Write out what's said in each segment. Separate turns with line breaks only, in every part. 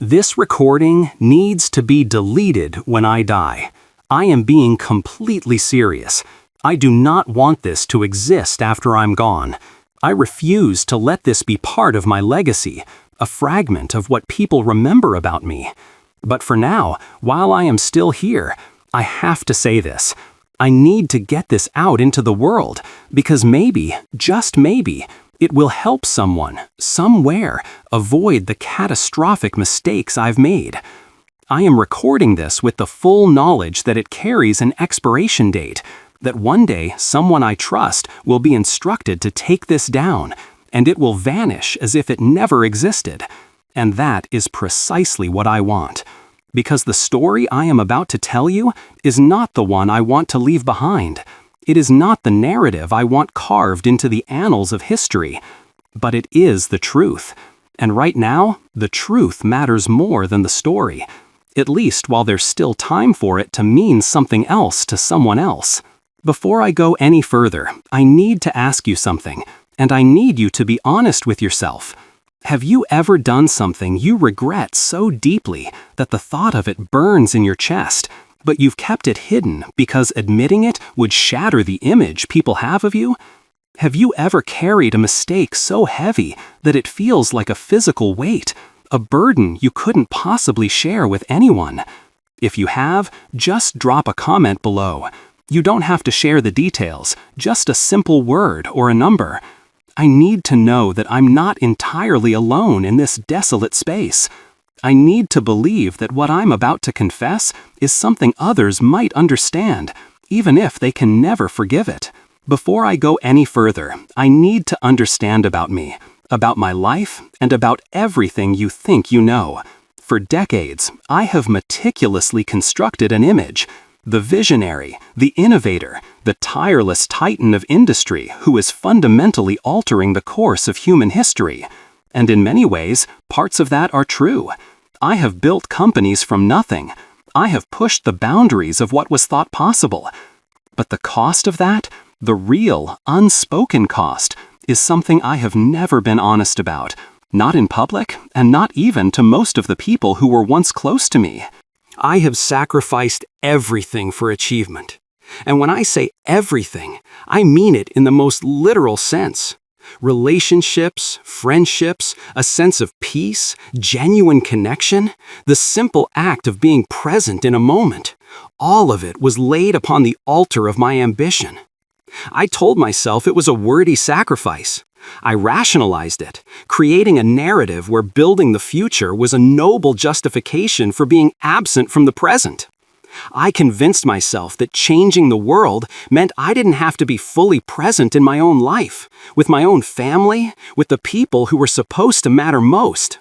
This recording needs to be deleted when I die. I am being completely serious. I do not want this to exist after I'm gone. I refuse to let this be part of my legacy, a fragment of what people remember about me. But for now, while I am still here, I have to say this. I need to get this out into the world, because maybe, just maybe, it will help someone, somewhere, avoid the catastrophic mistakes I've made. I am recording this with the full knowledge that it carries an expiration date, that one day someone I trust will be instructed to take this down, and it will vanish as if it never existed. And that is precisely what I want. Because the story I am about to tell you is not the one I want to leave behind. It is not the narrative I want carved into the annals of history. But it is the truth. And right now, the truth matters more than the story. At least while there's still time for it to mean something else to someone else. Before I go any further, I need to ask you something, and I need you to be honest with yourself. Have you ever done something you regret so deeply that the thought of it burns in your chest, but you've kept it hidden because admitting it would shatter the image people have of you? Have you ever carried a mistake so heavy that it feels like a physical weight, a burden you couldn't possibly share with anyone? If you have, just drop a comment below. You don't have to share the details, just a simple word or a number. I need to know that I'm not entirely alone in this desolate space. I need to believe that what I'm about to confess is something others might understand, even if they can never forgive it. Before I go any further, I need to understand about me, about my life, and about everything you think you know. For decades, I have meticulously constructed an image. The visionary, the innovator, the tireless titan of industry who is fundamentally altering the course of human history. And in many ways, parts of that are true. I have built companies from nothing. I have pushed the boundaries of what was thought possible. But the cost of that, the real, unspoken cost, is something I have never been honest about. Not in public, and not even to most of the people who were once close to me. I have sacrificed everything for achievement. And when I say everything, I mean it in the most literal sense. Relationships, friendships, a sense of peace, genuine connection, the simple act of being present in a moment, all of it was laid upon the altar of my ambition. I told myself it was a worthy sacrifice. I rationalized it, creating a narrative where building the future was a noble justification for being absent from the present. I convinced myself that changing the world meant I didn't have to be fully present in my own life, with my own family, with the people who were supposed to matter most.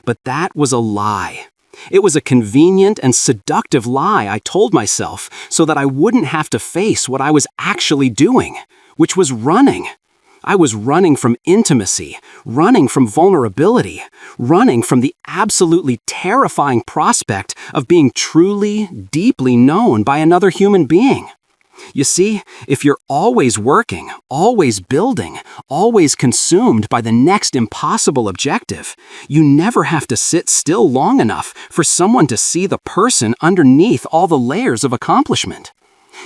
But that was a lie. It was a convenient and seductive lie I told myself so that I wouldn't have to face what I was actually doing, which was running. I was running from intimacy, running from vulnerability, running from the absolutely terrifying prospect of being truly, deeply known by another human being. You see, if you're always working, always building, always consumed by the next impossible objective, you never have to sit still long enough for someone to see the person underneath all the layers of accomplishment.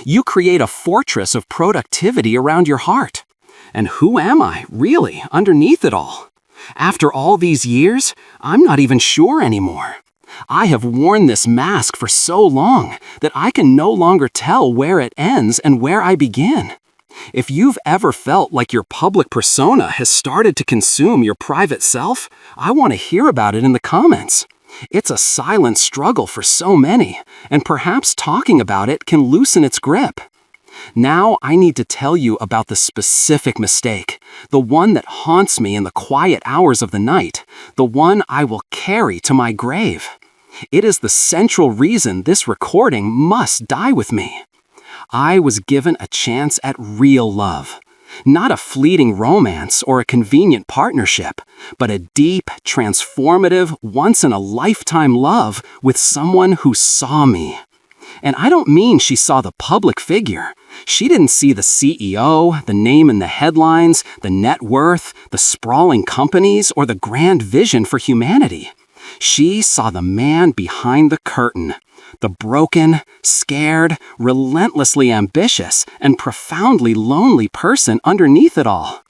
You create a fortress of productivity around your heart. And who am I, really, underneath it all? After all these years, I'm not even sure anymore. I have worn this mask for so long that I can no longer tell where it ends and where I begin. If you've ever felt like your public persona has started to consume your private self, I want to hear about it in the comments. It's a silent struggle for so many, and perhaps talking about it can loosen its grip. Now I need to tell you about the specific mistake, the one that haunts me in the quiet hours of the night, the one I will carry to my grave. It is the central reason this recording must die with me. I was given a chance at real love. Not a fleeting romance or a convenient partnership, but a deep, transformative, once-in-a-lifetime love with someone who saw me. And I don't mean she saw the public figure. She didn't see the CEO, the name in the headlines, the net worth, the sprawling companies, or the grand vision for humanity. She saw the man behind the curtain, the broken, scared, relentlessly ambitious, and profoundly lonely person underneath it all.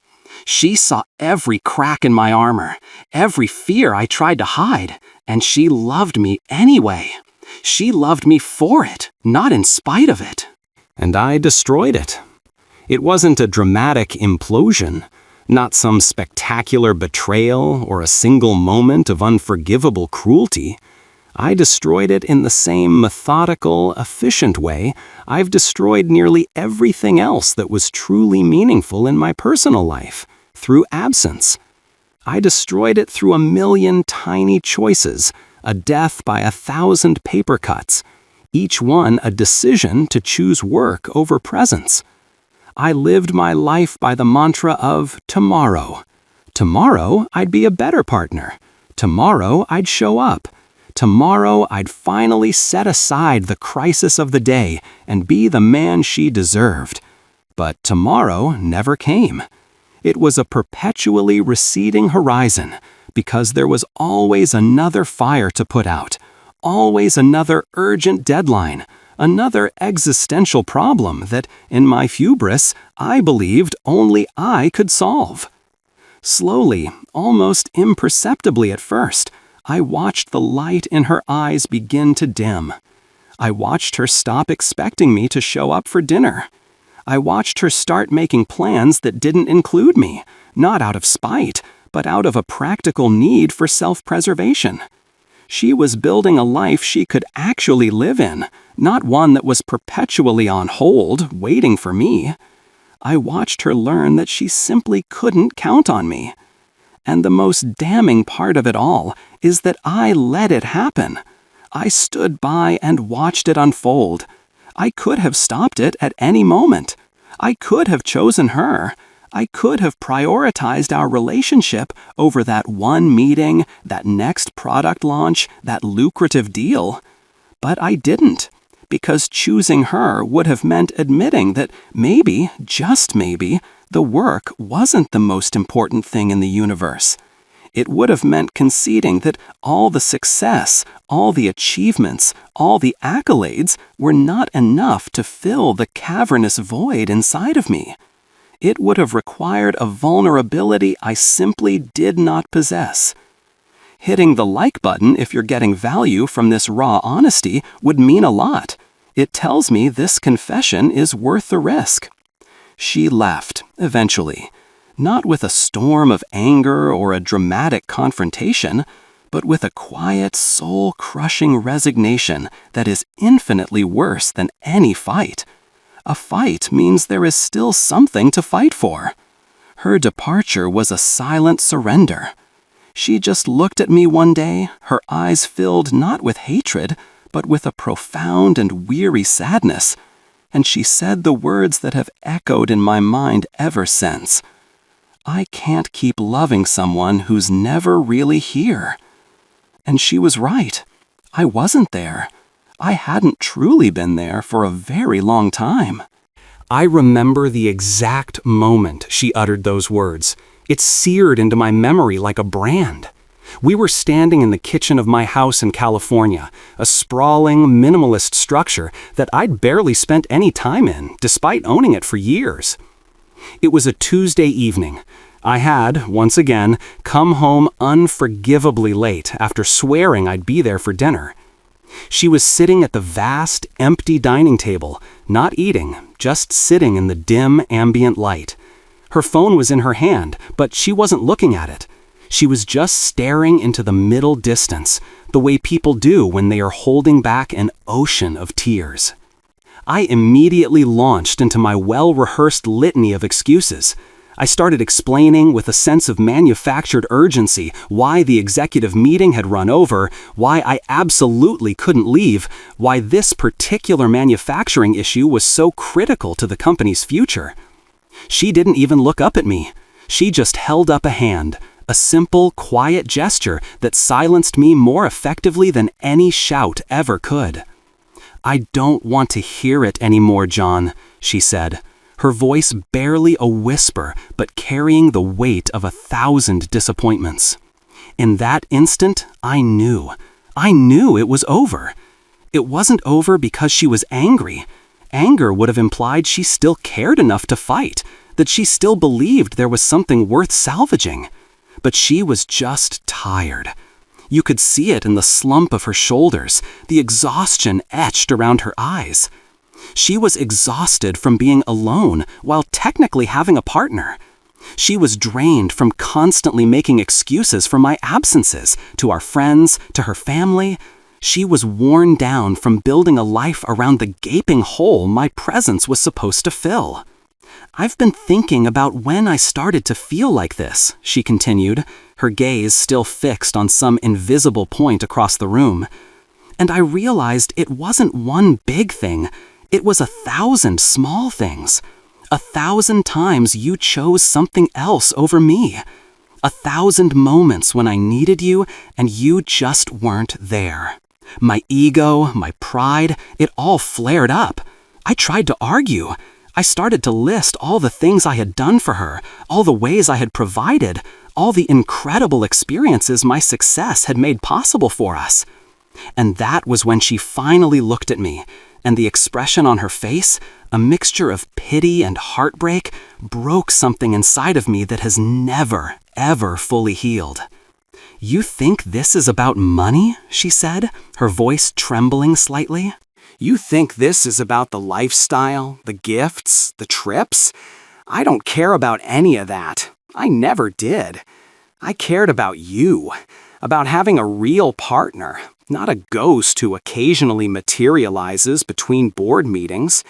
She saw every crack in my armor, every fear I tried to hide, and she loved me anyway. She loved me for it, not in spite of it. And I destroyed it. It wasn't a dramatic implosion, not some spectacular betrayal or a single moment of unforgivable cruelty. I destroyed it in the same methodical, efficient way I've destroyed nearly everything else that was truly meaningful in my personal life, through absence. I destroyed it through 1,000,000 tiny choices, a death by 1,000 paper cuts, each one a decision to choose work over presence. I lived my life by the mantra of tomorrow. Tomorrow I'd be a better partner. Tomorrow I'd show up. Tomorrow I'd finally set aside the crisis of the day and be the man she deserved. But tomorrow never came. It was a perpetually receding horizon because there was always another fire to put out, always another urgent deadline, another existential problem that, in my hubris, I believed only I could solve. Slowly, almost imperceptibly at first, I watched the light in her eyes begin to dim. I watched her stop expecting me to show up for dinner. I watched her start making plans that didn't include me, not out of spite, but out of a practical need for self-preservation. She was building a life she could actually live in, not one that was perpetually on hold, waiting for me. I watched her learn that she simply couldn't count on me. And the most damning part of it all is that I let it happen. I stood by and watched it unfold. I could have stopped it at any moment. I could have chosen her. I could have prioritized our relationship over that one meeting, that next product launch, that lucrative deal. But I didn't, because choosing her would have meant admitting that maybe, just maybe, the work wasn't the most important thing in the universe. It would have meant conceding that all the success, all the achievements, all the accolades were not enough to fill the cavernous void inside of me. It would have required a vulnerability I simply did not possess. Hitting the like button if you're getting value from this raw honesty would mean a lot. It tells me this confession is worth the risk. She left, eventually, not with a storm of anger or a dramatic confrontation, but with a quiet, soul-crushing resignation that is infinitely worse than any fight. A fight means there is still something to fight for. Her departure was a silent surrender. She just looked at me one day, her eyes filled not with hatred, but with a profound and weary sadness, and she said the words that have echoed in my mind ever since. I can't keep loving someone who's never really here. And she was right. I wasn't there. I hadn't truly been there for a very long time. I remember the exact moment she uttered those words. It seared into my memory like a brand. We were standing in the kitchen of my house in California, a sprawling, minimalist structure that I'd barely spent any time in, despite owning it for years. It was a Tuesday evening. I had, once again, come home unforgivably late after swearing I'd be there for dinner. She was sitting at the vast, empty dining table, not eating, just sitting in the dim, ambient light. Her phone was in her hand, but she wasn't looking at it. She was just staring into the middle distance, the way people do when they are holding back an ocean of tears. I immediately launched into my well-rehearsed litany of excuses. I started explaining with a sense of manufactured urgency why the executive meeting had run over, why I absolutely couldn't leave, why this particular manufacturing issue was so critical to the company's future. She didn't even look up at me. She just held up a hand, a simple, quiet gesture that silenced me more effectively than any shout ever could. "I don't want to hear it anymore, John," she said, her voice barely a whisper, but carrying the weight of 1,000 disappointments. In that instant, I knew. I knew it was over. It wasn't over because she was angry. Anger would have implied she still cared enough to fight, that she still believed there was something worth salvaging. But she was just tired. You could see it in the slump of her shoulders, the exhaustion etched around her eyes. She was exhausted from being alone while technically having a partner. She was drained from constantly making excuses for my absences to our friends, to her family. She was worn down from building a life around the gaping hole my presence was supposed to fill. I've been thinking about when I started to feel like this, she continued, her gaze still fixed on some invisible point across the room. And I realized it wasn't one big thing. It was 1,000 small things. 1,000 times you chose something else over me. 1,000 moments when I needed you and you just weren't there. My ego, my pride, it all flared up. I tried to argue. I started to list all the things I had done for her, all the ways I had provided, all the incredible experiences my success had made possible for us. And that was when she finally looked at me, and the expression on her face, a mixture of pity and heartbreak, broke something inside of me that has never, ever fully healed. "You think this is about money?" she said, her voice trembling slightly. "You think this is about the lifestyle, the gifts, the trips? I don't care about any of that. I never did. I cared about you, about having a real partner, not a ghost who occasionally materializes between board meetings.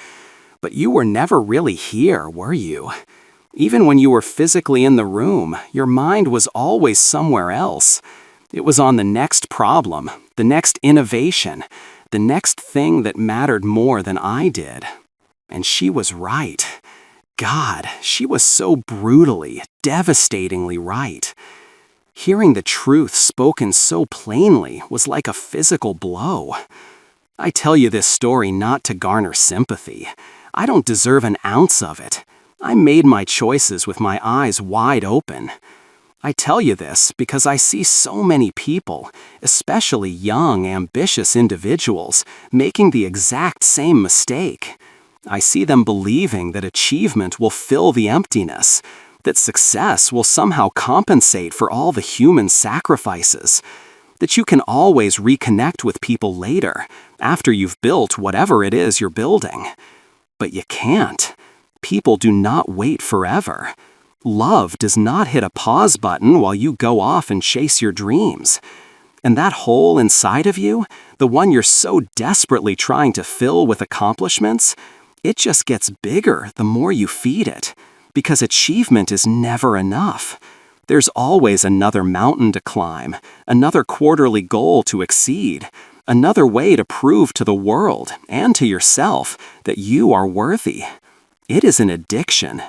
But you were never really here, were you? Even when you were physically in the room, your mind was always somewhere else. It was on the next problem, the next innovation, the next thing that mattered more than I did." And she was right. God, she was so brutally, devastatingly right. Hearing the truth spoken so plainly was like a physical blow. I tell you this story not to garner sympathy. I don't deserve an ounce of it. I made my choices with my eyes wide open. I tell you this because I see so many people, especially young, ambitious individuals, making the exact same mistake. I see them believing that achievement will fill the emptiness, that success will somehow compensate for all the human sacrifices, that you can always reconnect with people later, after you've built whatever it is you're building. But you can't. People do not wait forever. Love does not hit a pause button while you go off and chase your dreams. And that hole inside of you, the one you're so desperately trying to fill with accomplishments, it just gets bigger the more you feed it, because achievement is never enough. There's always another mountain to climb, another quarterly goal to exceed, another way to prove to the world and to yourself that you are worthy. It is an addiction.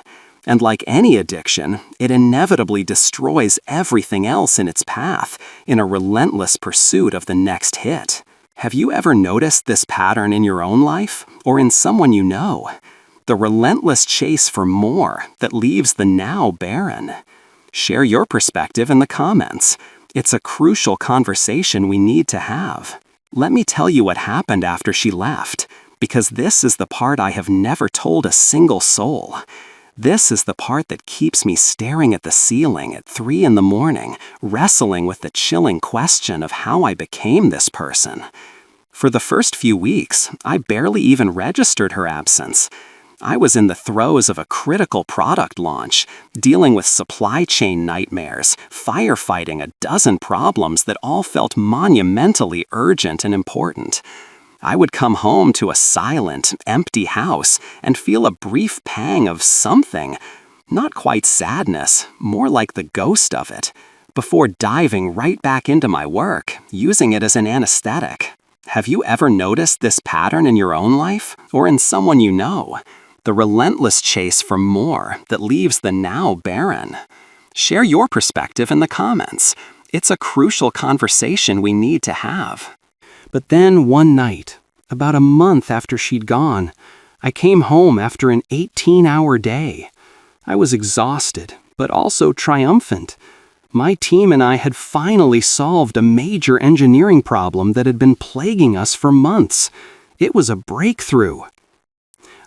And like any addiction, it inevitably destroys everything else in its path in a relentless pursuit of the next hit. Have you ever noticed this pattern in your own life or in someone you know? The relentless chase for more that leaves the now barren. Share your perspective in the comments. It's a crucial conversation we need to have. Let me tell you what happened after she left, because this is the part I have never told a single soul. This is the part that keeps me staring at the ceiling at 3 in the morning, wrestling with the chilling question of how I became this person. For the first few weeks, I barely even registered her absence. I was in the throes of a critical product launch, dealing with supply chain nightmares, firefighting a dozen problems that all felt monumentally urgent and important. I would come home to a silent, empty house and feel a brief pang of something, not quite sadness, more like the ghost of it, before diving right back into my work, using it as an anesthetic. Have you ever noticed this pattern in your own life or in someone you know? The relentless chase for more that leaves the now barren. Share your perspective in the comments. It's a crucial conversation we need to have. But then one night, about a month after she'd gone, I came home after an 18-hour day. I was exhausted, but also triumphant. My team and I had finally solved a major engineering problem that had been plaguing us for months. It was a breakthrough.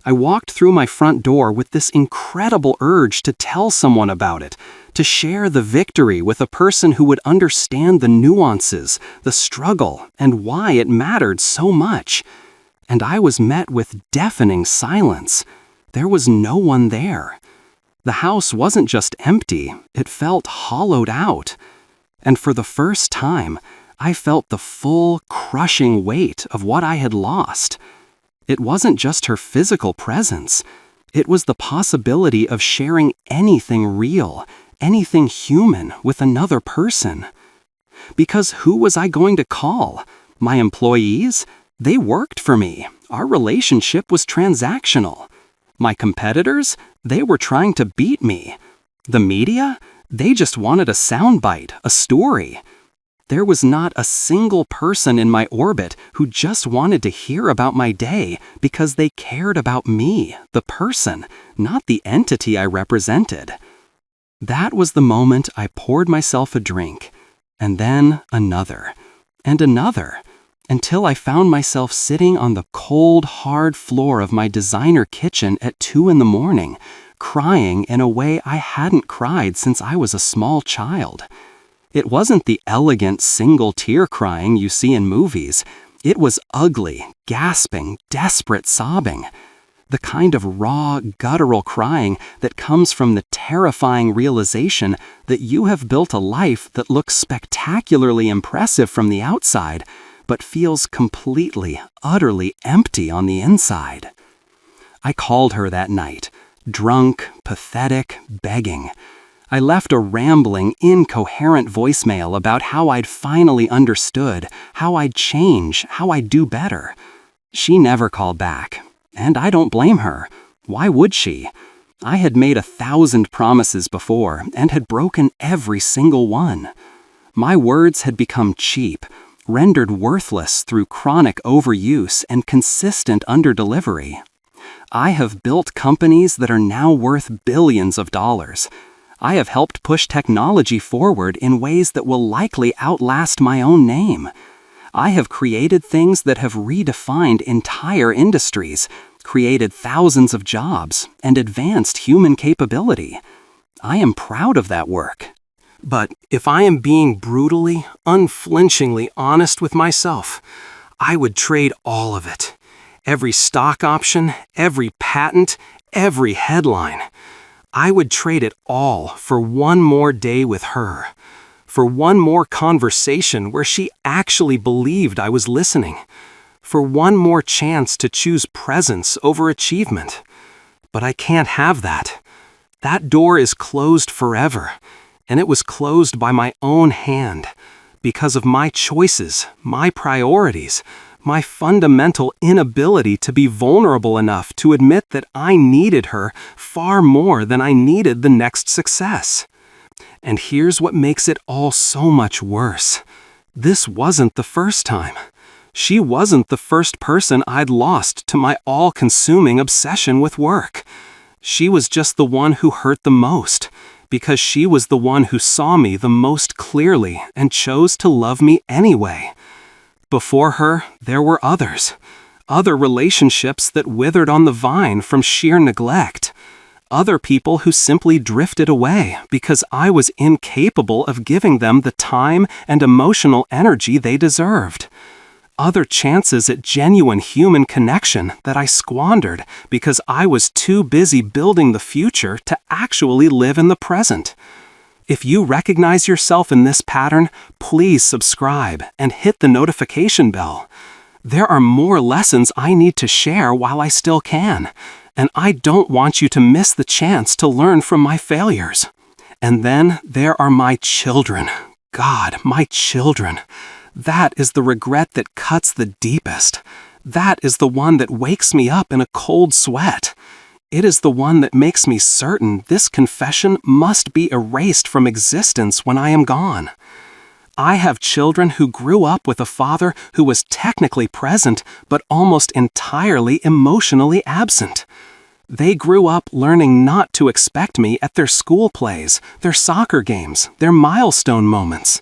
I walked through my front door with this incredible urge to tell someone about it, to share the victory with a person who would understand the nuances, the struggle, and why it mattered so much. And I was met with deafening silence. There was no one there. The house wasn't just empty, it felt hollowed out. And for the first time, I felt the full, crushing weight of what I had lost. It wasn't just her physical presence. It was the possibility of sharing anything real, anything human with another person. Because who was I going to call? My employees? They worked for me. Our relationship was transactional. My competitors? They were trying to beat me. The media? They just wanted a soundbite, a story. There was not a single person in my orbit who just wanted to hear about my day because they cared about me, the person, not the entity I represented. That was the moment I poured myself a drink, and then another, and another, until I found myself sitting on the cold, hard floor of my designer kitchen at 2 a.m, crying in a way I hadn't cried since I was a small child. It wasn't the elegant single tear crying you see in movies. It was ugly, gasping, desperate sobbing. The kind of raw, guttural crying that comes from the terrifying realization that you have built a life that looks spectacularly impressive from the outside, but feels completely, utterly empty on the inside. I called her that night, drunk, pathetic, begging. I left a rambling, incoherent voicemail about how I'd finally understood, how I'd change, how I'd do better. She never called back, and I don't blame her. Why would she? I had made 1,000 promises before and had broken every single one. My words had become cheap, rendered worthless through chronic overuse and consistent underdelivery. I have built companies that are now worth billions of dollars. I have helped push technology forward in ways that will likely outlast my own name. I have created things that have redefined entire industries, created thousands of jobs, and advanced human capability. I am proud of that work. But if I am being brutally, unflinchingly honest with myself, I would trade all of it. Every stock option, every patent, every headline. I would trade it all for one more day with her, for one more conversation where she actually believed I was listening, for one more chance to choose presence over achievement. But I can't have that. That door is closed forever, and it was closed by my own hand, because of my choices, my priorities, my fundamental inability to be vulnerable enough to admit that I needed her far more than I needed the next success. And here's what makes it all so much worse. This wasn't the first time. She wasn't the first person I'd lost to my all-consuming obsession with work. She was just the one who hurt the most, because she was the one who saw me the most clearly and chose to love me anyway. Before her, there were others. Other relationships that withered on the vine from sheer neglect. Other people who simply drifted away because I was incapable of giving them the time and emotional energy they deserved. Other chances at genuine human connection that I squandered because I was too busy building the future to actually live in the present. If you recognize yourself in this pattern, please subscribe and hit the notification bell. There are more lessons I need to share while I still can, and I don't want you to miss the chance to learn from my failures. And then there are my children. God, my children. That is the regret that cuts the deepest. That is the one that wakes me up in a cold sweat. It is the one that makes me certain this confession must be erased from existence when I am gone. I have children who grew up with a father who was technically present but almost entirely emotionally absent. They grew up learning not to expect me at their school plays, their soccer games, their milestone moments.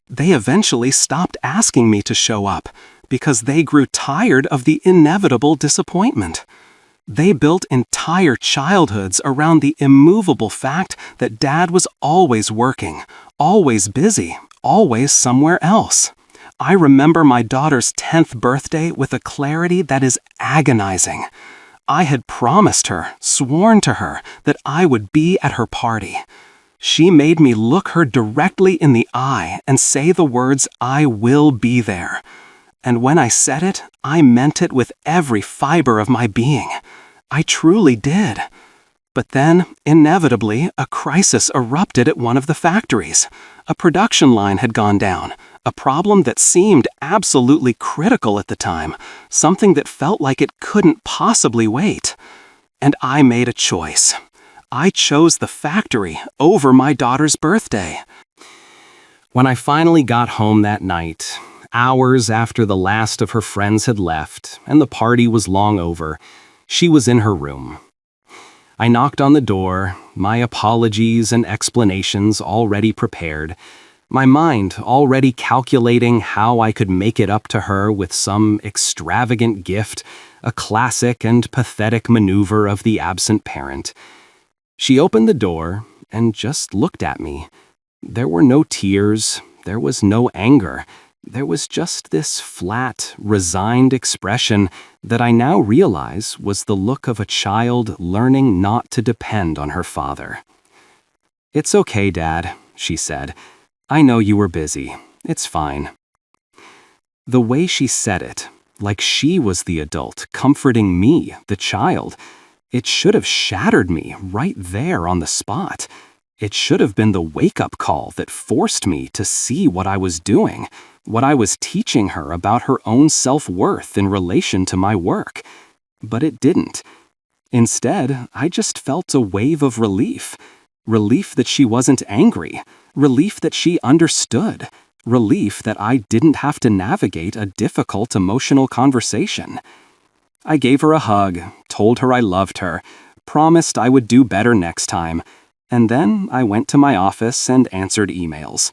They eventually stopped asking me to show up because they grew tired of the inevitable disappointment. They built entire childhoods around the immovable fact that Dad was always working, always busy, always somewhere else. I remember my daughter's 10th birthday with a clarity that is agonizing. I had promised her, sworn to her, that I would be at her party. She made me look her directly in the eye and say the words, "I will be there." And when I said it, I meant it with every fiber of my being. I truly did. But then, inevitably, a crisis erupted at one of the factories. A production line had gone down, a problem that seemed absolutely critical at the time, something that felt like it couldn't possibly wait. And I made a choice. I chose the factory over my daughter's birthday. When I finally got home that night, hours after the last of her friends had left and the party was long over, she was in her room. I knocked on the door, my apologies and explanations already prepared, my mind already calculating how I could make it up to her with some extravagant gift, a classic and pathetic maneuver of the absent parent. She opened the door and just looked at me. There were no tears, there was no anger. There was just this flat, resigned expression that I now realize was the look of a child learning not to depend on her father. "It's okay, Dad," she said. "I know you were busy. It's fine." The way she said it, like she was the adult comforting me, the child, it should have shattered me right there on the spot. It should have been the wake-up call that forced me to see what I was doing, what I was teaching her about her own self-worth in relation to my work. But it didn't. Instead, I just felt a wave of relief. Relief that she wasn't angry. Relief that she understood. Relief that I didn't have to navigate a difficult emotional conversation. I gave her a hug, told her I loved her, promised I would do better next time, and then I went to my office and answered emails.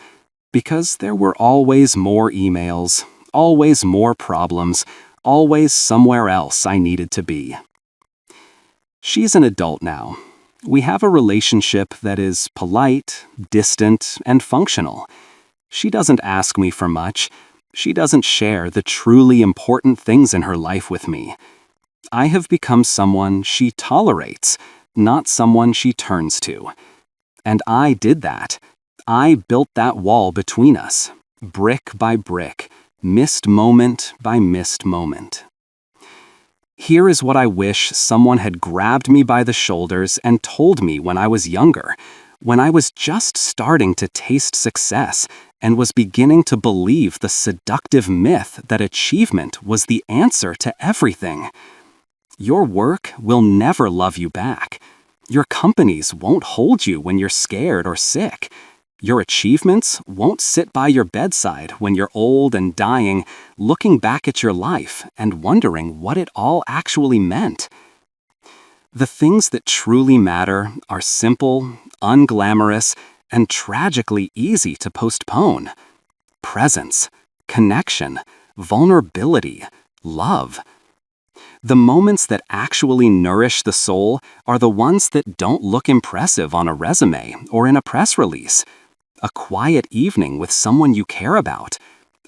Because there were always more emails, always more problems, always somewhere else I needed to be. She's an adult now. We have a relationship that is polite, distant, and functional. She doesn't ask me for much. She doesn't share the truly important things in her life with me. I have become someone she tolerates, not someone she turns to. And I did that. I built that wall between us, brick by brick, missed moment by missed moment. Here is what I wish someone had grabbed me by the shoulders and told me when I was younger, when I was just starting to taste success and was beginning to believe the seductive myth that achievement was the answer to everything. Your work will never love you back. Your companies won't hold you when you're scared or sick. Your achievements won't sit by your bedside when you're old and dying, looking back at your life and wondering what it all actually meant. The things that truly matter are simple, unglamorous, and tragically easy to postpone. Presence, connection, vulnerability, love. The moments that actually nourish the soul are the ones that don't look impressive on a resume or in a press release. A quiet evening with someone you care about.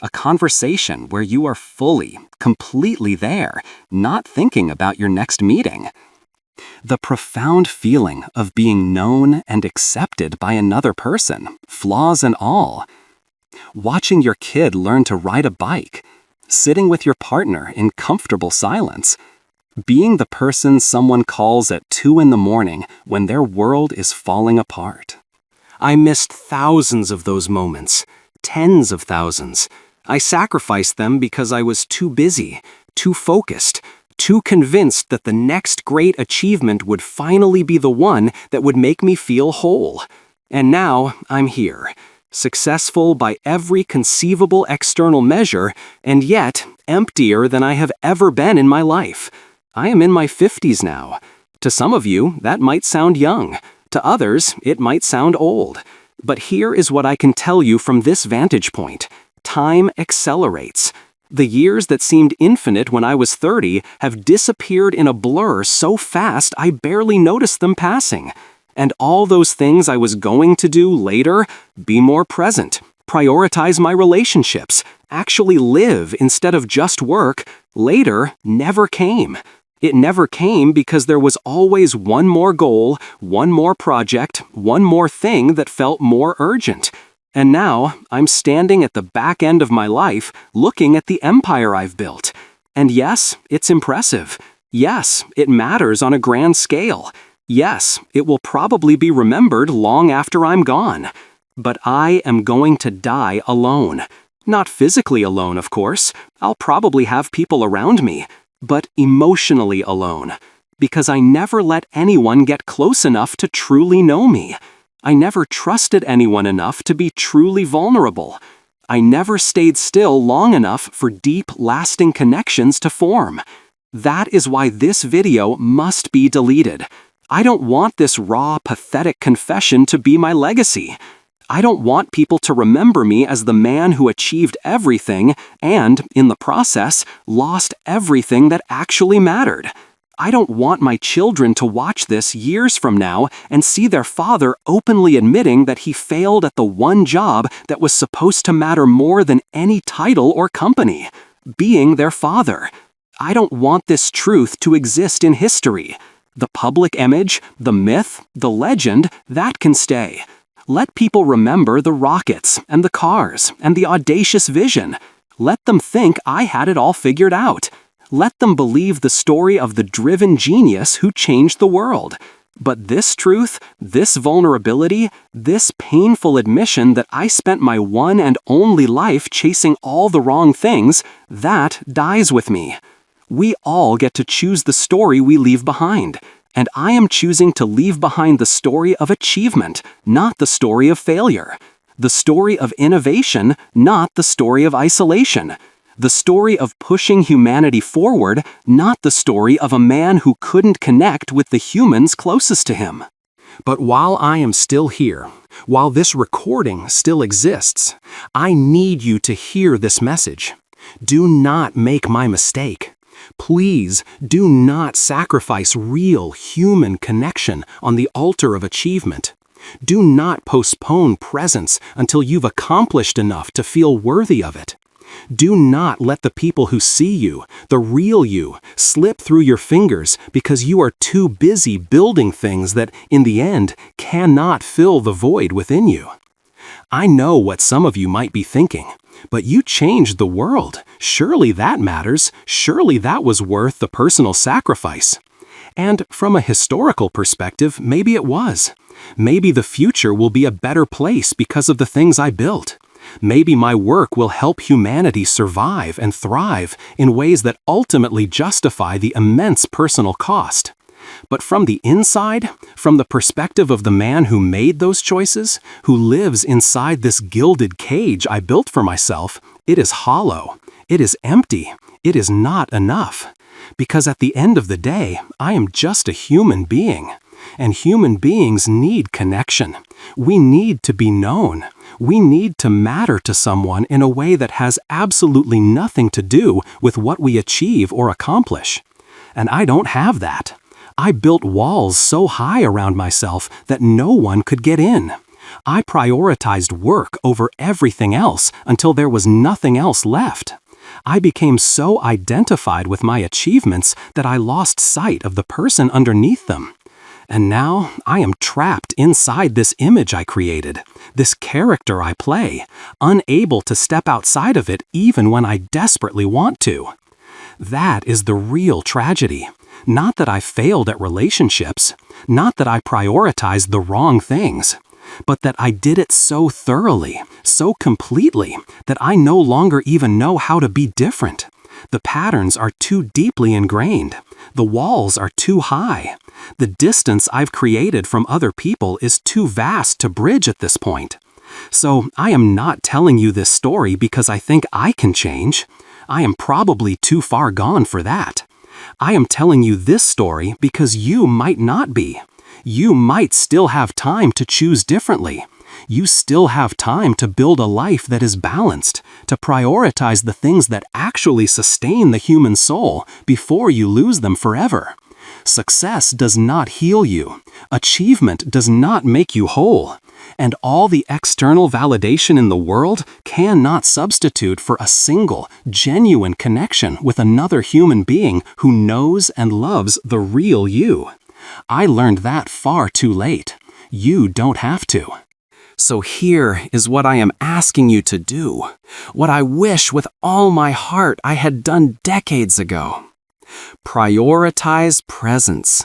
A conversation where you are fully, completely there, not thinking about your next meeting. The profound feeling of being known and accepted by another person, flaws and all. Watching your kid learn to ride a bike. Sitting with your partner in comfortable silence. Being the person someone calls at 2 a.m. when their world is falling apart. I missed thousands of those moments, tens of thousands. I sacrificed them because I was too busy, too focused, too convinced that the next great achievement would finally be the one that would make me feel whole. And now I'm here, successful by every conceivable external measure, and yet emptier than I have ever been in my life. I am in my 50s now. To some of you, that might sound young. To others, it might sound old. But here is what I can tell you from this vantage point. Time accelerates. The years that seemed infinite when I was 30 have disappeared in a blur so fast I barely noticed them passing. And all those things I was going to do later, be more present, prioritize my relationships, actually live instead of just work, later never came. It never came because there was always one more goal, one more project, one more thing that felt more urgent. And now, I'm standing at the back end of my life, looking at the empire I've built. And yes, it's impressive. Yes, it matters on a grand scale. Yes, it will probably be remembered long after I'm gone. But I am going to die alone. Not physically alone, of course. I'll probably have people around me. But emotionally alone. Because I never let anyone get close enough to truly know me. I never trusted anyone enough to be truly vulnerable. I never stayed still long enough for deep, lasting connections to form. That is why this video must be deleted. I don't want this raw, pathetic confession to be my legacy. I don't want people to remember me as the man who achieved everything and, in the process, lost everything that actually mattered. I don't want my children to watch this years from now and see their father openly admitting that he failed at the one job that was supposed to matter more than any title or company, being their father. I don't want this truth to exist in history. The public image, the myth, the legend, that can stay. Let people remember the rockets and the cars and the audacious vision. Let them think I had it all figured out. Let them believe the story of the driven genius who changed the world. But this truth, this vulnerability, this painful admission that I spent my one and only life chasing all the wrong things, that dies with me. We all get to choose the story we leave behind. And I am choosing to leave behind the story of achievement, not the story of failure. The story of innovation, not the story of isolation. The story of pushing humanity forward, not the story of a man who couldn't connect with the humans closest to him. But while I am still here, while this recording still exists, I need you to hear this message. Do not make my mistake. Please do not sacrifice real human connection on the altar of achievement. Do not postpone presence until you've accomplished enough to feel worthy of it. Do not let the people who see you, the real you, slip through your fingers because you are too busy building things that, in the end, cannot fill the void within you. I know what some of you might be thinking. But you changed the world. Surely that matters. Surely that was worth the personal sacrifice. And from a historical perspective, maybe it was. Maybe the future will be a better place because of the things I built. Maybe my work will help humanity survive and thrive in ways that ultimately justify the immense personal cost. But from the inside, from the perspective of the man who made those choices, who lives inside this gilded cage I built for myself, it is hollow. It is empty. It is not enough. Because at the end of the day, I am just a human being. And human beings need connection. We need to be known. We need to matter to someone in a way that has absolutely nothing to do with what we achieve or accomplish. And I don't have that. I built walls so high around myself that no one could get in. I prioritized work over everything else until there was nothing else left. I became so identified with my achievements that I lost sight of the person underneath them. And now I am trapped inside this image I created, this character I play, unable to step outside of it even when I desperately want to. That is the real tragedy. Not that I failed at relationships, not that I prioritized the wrong things, but that I did it so thoroughly, so completely, that I no longer even know how to be different. The patterns are too deeply ingrained. The walls are too high. The distance I've created from other people is too vast to bridge at this point. So I am not telling you this story because I think I can change. I am probably too far gone for that. I am telling you this story because you might not be. You might still have time to choose differently. You still have time to build a life that is balanced, to prioritize the things that actually sustain the human soul before you lose them forever. Success does not heal you. Achievement does not make you whole. And all the external validation in the world cannot substitute for a single, genuine connection with another human being who knows and loves the real you. I learned that far too late. You don't have to. So here is what I am asking you to do, what I wish with all my heart I had done decades ago. Prioritize presence.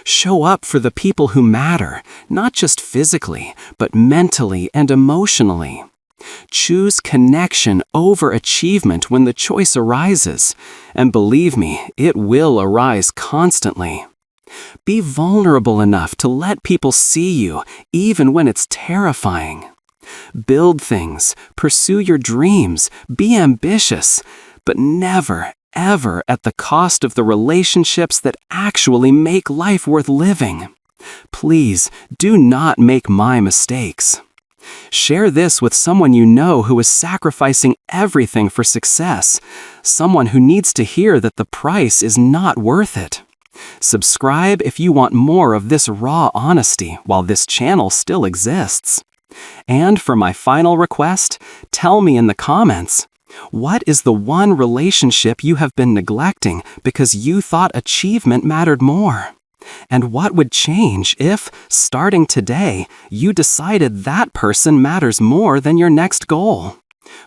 Show up for the people who matter, not just physically, but mentally and emotionally. Choose connection over achievement when the choice arises, and believe me, it will arise constantly. Be vulnerable enough to let people see you, even when it's terrifying. Build things, pursue your dreams, be ambitious, but never, ever at the cost of the relationships that actually make life worth living. Please, do not make my mistakes. Share this with someone you know who is sacrificing everything for success, someone who needs to hear that the price is not worth it. Subscribe if you want more of this raw honesty while this channel still exists. And for my final request, tell me in the comments, what is the one relationship you have been neglecting because you thought achievement mattered more? And what would change if, starting today, you decided that person matters more than your next goal?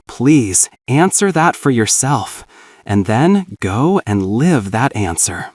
Please answer that for yourself, and then go and live that answer.